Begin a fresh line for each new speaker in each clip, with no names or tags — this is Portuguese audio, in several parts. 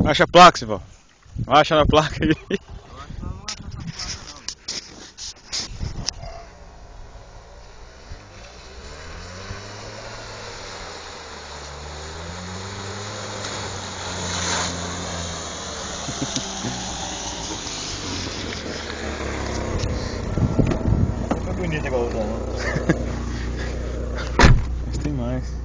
Acha a placa, Simval. Acha na placa aí.
Não foi bonito igual outra, não.
Mas tem mais.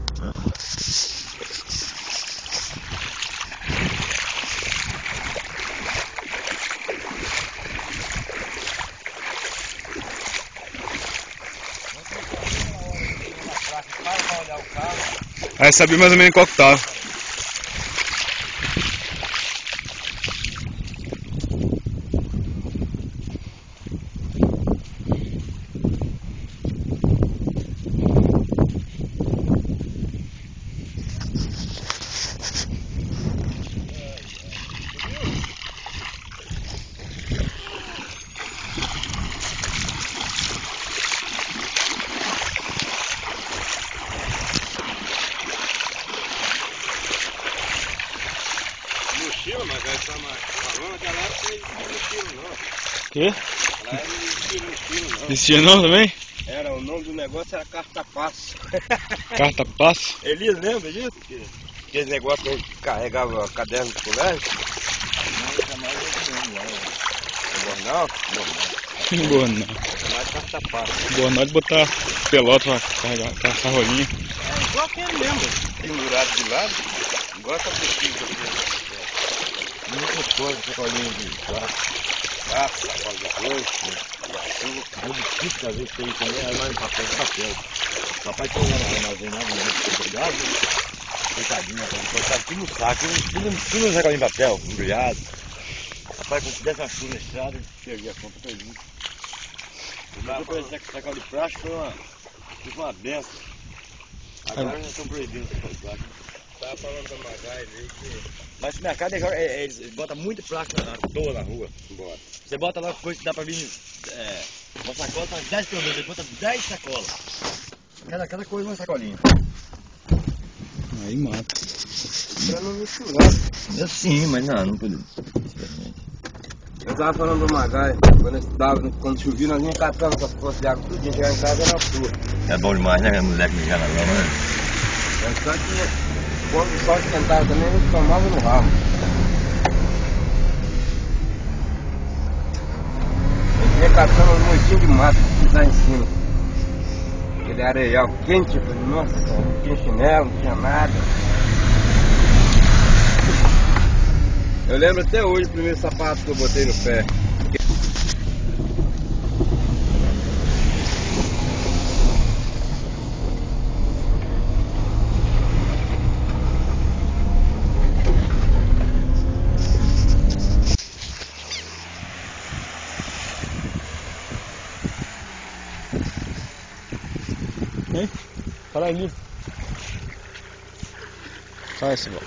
Aí sabia mais ou menos qual que tava.
Mochila, mas aí tá falando naquela época não existia mochila não.
Quê?
Lá não existia mochila não.
Existia não também?
Era, o nome do negócio era carta-passo.
Carta passo?
Elias lembra disso? Aquele negócio que a gente carregava caderno do colégio?
Não, mais eu não lembro.
Jornal?
Boa não.
Mais carta-passo.
Boa não de botar pelota pra carregar, passar rolinha.
É igual aquele mesmo. Pendurado de lado. Igual essa mochila aqui.
Muitas coisas, sacolinha de plástico.
Sacola de arroz, de açúcar.
É difícil às vezes ter isso também, é mais papel de papel. Papai tem um armazenado no obrigado. Coitadinho, rapaz, botava tudo no saco, tudo no sacolinho de papel, embrulhado. Rapaz, quando desse uma chuva na estrada, perdi a conta todinha. Depois esse sacola de plástico foi uma benção. Agora já estão proibindo esse sacola de plástico.
Tava falando da Magai ali que...
Mas esse mercado eles botam muito plástico à toa na rua.
Bora.
Você bota lá coisa que dá pra vir uma sacola, faz 10 produtos, ele bota 10 sacolas. Cada coisa uma sacolinha.
Aí mata.
Pra não misturar.
Sim, mas não pode.
Eu tava falando do Magai, quando chovia nós vinha catando com as poças de água, tudo chegar em casa era sua.
É bom demais, né? Moleque mijar na lama, né?
É só que quando o sol esquentava também, a gente tomava no rabo. A gente vinha catando um montinho de mato lá em cima. Aquele areial quente, eu falei, nossa, não tinha chinelo, não tinha nada. Eu lembro até hoje o primeiro sapato que eu botei no pé.
Hein? Para ali. Sai, Simval.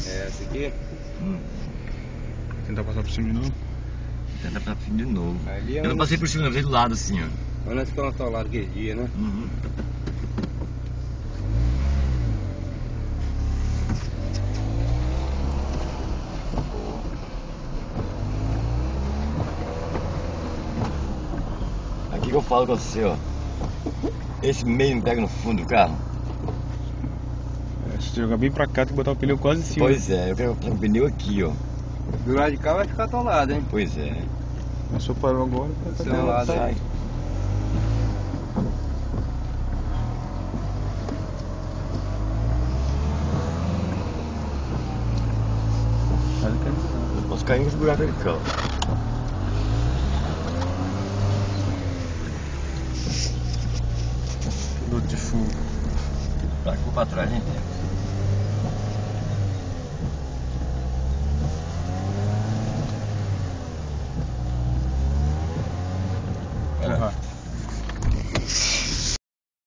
É, essa aqui?
Tentar passar por cima de novo.
Tenta pra cima de novo.
Ali é
Eu não passei por cima, eu passei do lado assim, ó.
onde nós ficamos atolados aquele dia, né?
Aqui que eu falo com você, ó. Esse meio me pega no fundo do carro.
Se você jogar bem pra cá, tem que botar o pneu quase em cima.
Pois é, eu quero o pneu aqui, ó.
Do lado de cá vai ficar atolado, hein?
Pois é.
Mas se eu parou agora, tá
Seu lado
sai.
aí.
Eu posso cair nesse buraco ali, cara.
Piloto de fundo.
Pra cá pra trás, hein?
Porra.